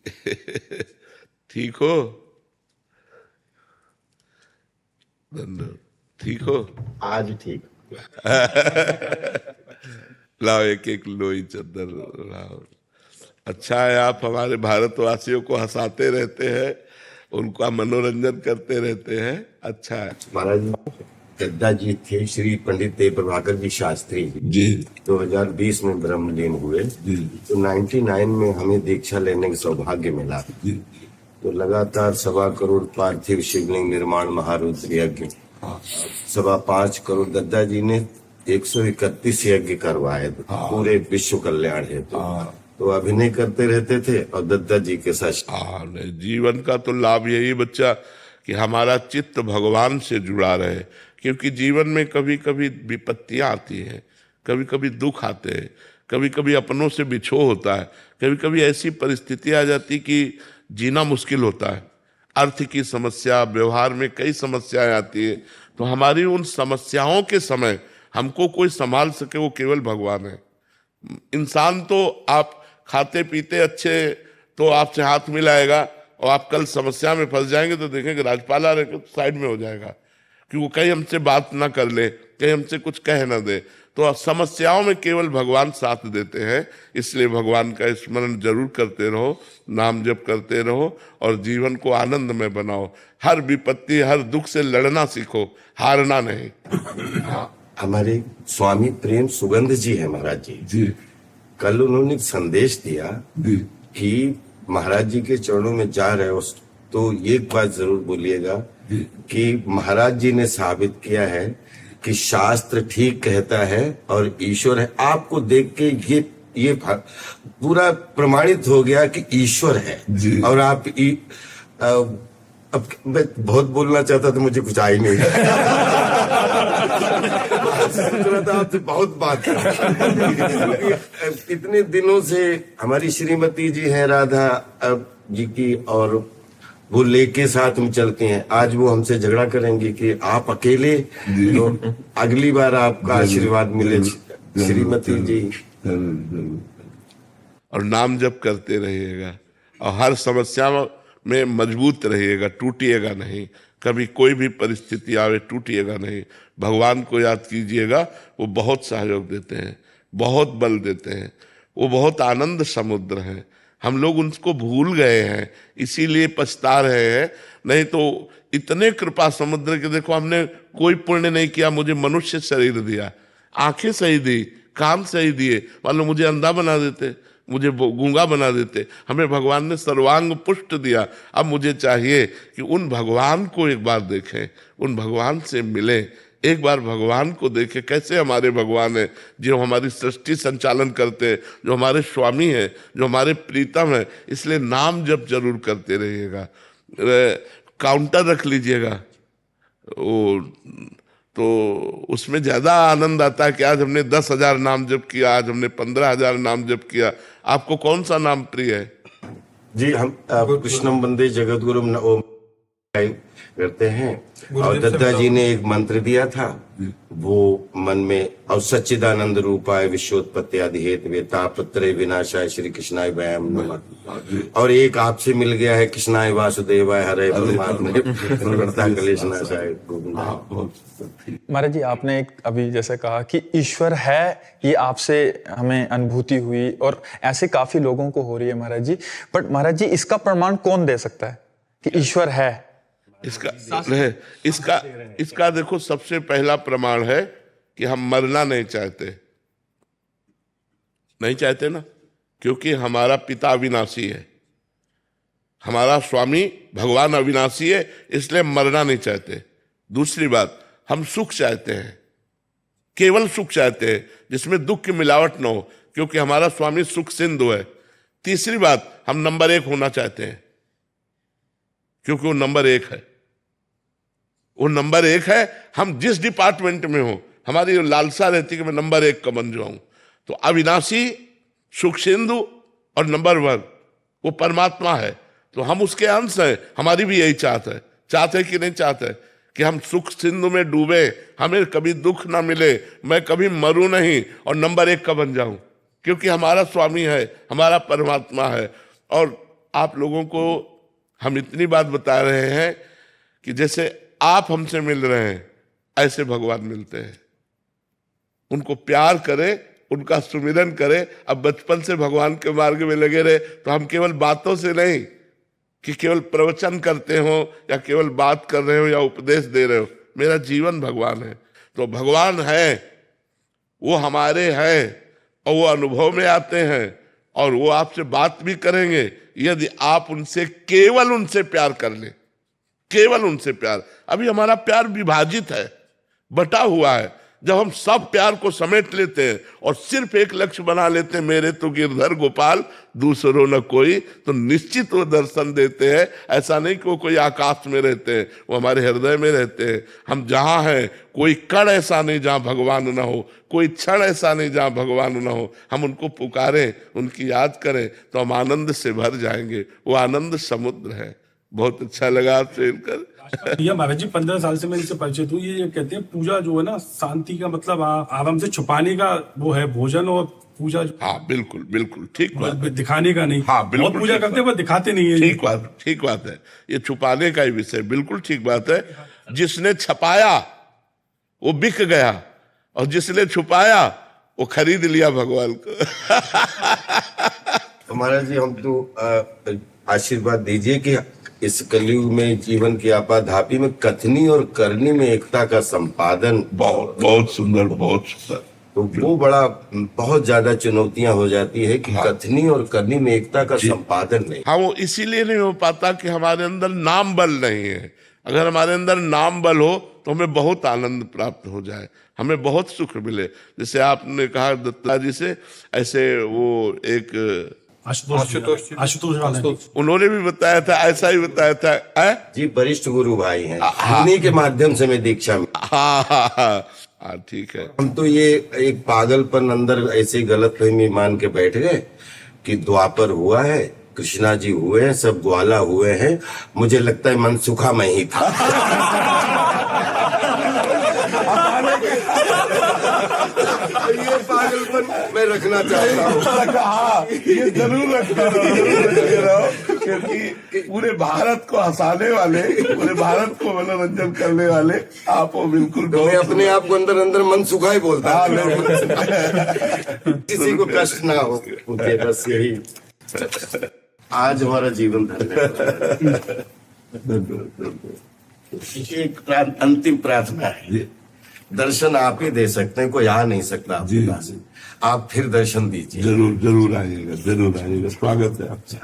ठीक हो? धन्यवाद। ठीक हो? आज ठीक। लाओ एक एक लोई चादर लाओ। अच्छा है, आप हमारे भारतवासियों को हंसाते रहते हैं, उनका मनोरंजन करते रहते हैं। अच्छा है महाराज, दद्दा जी थे श्री पंडित देव प्रभाकर जी शास्त्री जी। 2020 में ब्रह्मलीन हुए। जी। तो 99 में हमें दीक्षा लेने का सौभाग्य मिला। जी। तो लगातार 1.25 करोड़ पार्थिव शिवलिंग निर्माण महारुद्र यज्ञ, 5.25 करोड़ दद्दा जी ने 131 यज्ञ करवाए पूरे विश्व कल्याण हेतु। तो अभिनय करते रहते थे और दद्दा जी के साथ। नहीं, जीवन का तो लाभ यही बच्चा कि हमारा चित्त भगवान से जुड़ा रहे, क्योंकि जीवन में कभी कभी विपत्तियां आती हैं, कभी कभी दुख आते हैं, कभी कभी अपनों से बिछो होता है, कभी कभी ऐसी परिस्थिति आ जाती कि जीना मुश्किल होता है। अर्थ की समस्या, व्यवहार में कई समस्याएं आती है। तो हमारी उन समस्याओं के समय हमको कोई संभाल सके वो केवल भगवान है। इंसान तो आप खाते पीते अच्छे तो आपसे हाथ मिलाएगा, और आप कल समस्या में फंस जाएंगे तो देखेंगे राजपाला रह साइड में हो जाएगा, कि वो कहीं हमसे बात ना कर ले, कहीं हमसे कुछ कह ना दे। तो समस्याओं में केवल भगवान साथ देते हैं। इसलिए भगवान का स्मरण जरूर करते रहो, नाम जप करते रहो और जीवन को आनंद में बनाओ। हर विपत्ति, हर दुख से लड़ना सीखो, हारना नहीं। हमारे स्वामी प्रेम सुगंध जी है महाराज जी। जी। कल उन्होंने एक संदेश दिया कि महाराज जी के चरणों में जा रहे हो तो एक बात जरूर बोलिएगा कि महाराज जी ने साबित किया है कि शास्त्र ठीक कहता है और ईश्वर है। आपको देख के ये पूरा प्रमाणित हो गया कि ईश्वर है। और आप अब मैं बहुत बोलना चाहता था, मुझे कुछ आ ही नहीं था आपसे बहुत बात इतने दिनों से हमारी श्रीमती जी हैं राधा जी की, और वो लेके साथ में चलती हैं। आज वो हमसे झगड़ा करेंगे कि आप अकेले, तो अगली बार आपका आशीर्वाद मिले श्रीमती जी। और नाम जप करते रहिएगा और हर समस्या में मजबूत रहिएगा, टूटिएगा नहीं। कभी कोई भी परिस्थिति आवे टूटिएगा नहीं। भगवान को याद कीजिएगा, वो बहुत सहयोग देते हैं, बहुत बल देते हैं, वो बहुत आनंद समुद्र हैं। हम लोग उनको भूल गए हैं, इसीलिए पछता रहे हैं। नहीं तो इतने कृपा समुद्र के, देखो हमने कोई पुण्य नहीं किया, मुझे मनुष्य शरीर दिया, आंखें सही दी, कान सही दिए, मान लो मुझे अंधा बना देते, मुझे गूंगा बना देते। हमें भगवान ने सर्वांग पुष्ट दिया। अब मुझे चाहिए कि उन भगवान को एक बार देखें, उन भगवान से मिलें, एक बार भगवान को देखें। कैसे हमारे भगवान है, जो हमारी सृष्टि संचालन करते हैं, जो हमारे स्वामी हैं, जो हमारे प्रीतम हैं। इसलिए नाम जप जरूर करते रहिएगा। काउंटर रख लीजिएगा, तो उसमें ज्यादा आनंद आता है कि आज हमने 10,000 नाम जप किया, आज हमने 15,000 नाम जप किया। आपको कौन सा नाम प्रिय है? जी, हम कृष्णम वंदे जगत गुरु करते हैं। और दद्दा जी ने एक मंत्र दिया था, वो मन में, और सच्चिदानंद रूपाय विश्वोत्पत्ति आदि हेतु तापत्रय विनाशाय श्री कृष्णाय वयम नमः। और एक आपसे मिल गया है, कृष्णाय वासुदेवाय हरे परमात्मा कलेशनाशाय गोविंदाय। महाराज जी, आपने एक अभी जैसे कहा कि ईश्वर है, ये आपसे हमें अनुभूति हुई और ऐसे काफी लोगों को हो रही है महाराज जी। बट महाराज जी, इसका प्रमाण कौन दे सकता है कि ईश्वर है? इसका देखो, सबसे पहला प्रमाण है कि हम मरना नहीं चाहते। नहीं चाहते ना, क्योंकि हमारा पिता अविनाशी है, हमारा स्वामी भगवान अविनाशी है, इसलिए मरना नहीं चाहते। दूसरी बात, हम सुख चाहते हैं, केवल सुख चाहते हैं जिसमें दुख की मिलावट न हो, क्योंकि हमारा स्वामी सुख सिंधु है। तीसरी बात, हम नंबर 1 होना चाहते हैं, क्योंकि वो नंबर 1 है। वो नंबर 1 है। हम जिस डिपार्टमेंट में हो, हमारी लालसा रहती कि मैं नंबर 1 का बन जाऊं। तो अविनाशी, सुख सिंधु और नंबर 1 वो परमात्मा है, तो हम उसके अंश हैं। हमारी भी यही चाहत है, चाहते कि नहीं चाहते कि हम सुख सिंधु में डूबे, हमें कभी दुख ना मिले, मैं कभी मरूं नहीं और नंबर 1 का बन जाऊं, क्योंकि हमारा स्वामी है, हमारा परमात्मा है। और आप लोगों को हम इतनी बात बता रहे हैं कि जैसे आप हमसे मिल रहे हैं ऐसे भगवान मिलते हैं। उनको प्यार करें, उनका सुमिरन करें। अब बचपन से भगवान के मार्ग में लगे रहे तो हम केवल बातों से नहीं कि केवल प्रवचन करते हो या केवल बात कर रहे हो या उपदेश दे रहे हो, मेरा जीवन भगवान है। तो भगवान है, वो हमारे हैं और वो अनुभव में आते हैं और वो आपसे बात भी करेंगे यदि आप उनसे केवल उनसे प्यार कर ले, केवल उनसे प्यार। अभी हमारा प्यार विभाजित है, बटा हुआ है। जब हम सब प्यार को समेट लेते हैं और सिर्फ एक लक्ष्य बना लेते हैं, मेरे तो गिरधर गोपाल दूसरों न कोई, तो निश्चित वो दर्शन देते हैं। ऐसा नहीं कि वो कोई आकाश में रहते हैं, वो हमारे हृदय में रहते हैं। हम जहाँ हैं कोई कण ऐसा नहीं जहाँ भगवान न हो, कोई क्षण ऐसा नहीं जहाँ भगवान न हो। हम उनको पुकारें, उनकी याद करें तो हम आनंद से भर जाएंगे। वो आनंद समुद्र है। बहुत अच्छा लगा आपसे मिलकर। भैया महाराज जी 15 साल से मैं इनसे परिचित हूँ। ये कहते हैं पूजा जो है ना शांति का मतलब आराम से छुपाने का वो है भोजन, और पूजा हाँ बिल्कुल बिल्कुल ठीक बात है। दिखाने का नहीं। हाँ बिल्कुल बहुत पूजा करते हैं पर दिखाते नहीं है। ठीक बात है। ये छुपाने का ही विषय, बिल्कुल ठीक बात है। जिसने छपाया वो बिक गया और जिसने छुपाया वो खरीद लिया भगवान को। तो महाराज जी हम तो आशीर्वाद दीजिए कि इस कलयुग में जीवन की आपाधापी में कथनी और करनी में एकता का संपादन बहुत बहुत सुंदर, बहुत सुंदर। तो वो बहुत ज्यादा चुनौतियां हो जाती है कि कथनी और करनी में एकता का संपादन नहीं। हाँ, वो इसीलिए नहीं हो पाता कि हमारे अंदर नाम बल नहीं है। अगर हमारे अंदर नाम बल हो तो हमें बहुत आनंद प्राप्त हो जाए, हमें बहुत सुख मिले। जैसे आपने कहा दत्ता जी से, ऐसे वो एक आशुतोष उन्होंने भी बताया था, ऐसा ही बताया था। जी वरिष्ठ गुरु भाई हैं, उन्हीं के माध्यम से मैं दीक्षा में। हाँ ठीक है। हम तो ये एक पागलपन अंदर ऐसे गलतफहमी मान के बैठ गए कि द्वापर हुआ है, कृष्णा जी हुए हैं, सब ग्वाला हुए हैं। मुझे लगता है मनसुखा मैं ही था। ये पागलपन मैं रखना चाहता हूँ। ये जरूर रखते रहो, क्योंकि पूरे भारत को हंसाने वाले, पूरे भारत को मनोरंजन करने वाले आप हो। बिल्कुल मैं अपने आप को अंदर अंदर मनसुखा ही बोलता हूँ। किसी को कष्ट ना हो, बस यही आज हमारा जीवन धन्य। एक अंतिम प्रार्थना है, दर्शन आप ही दे सकते हैं, कोई आ नहीं सकता आपके पास। आप फिर दर्शन दीजिए। जरूर आइएगा, स्वागत है आपसे।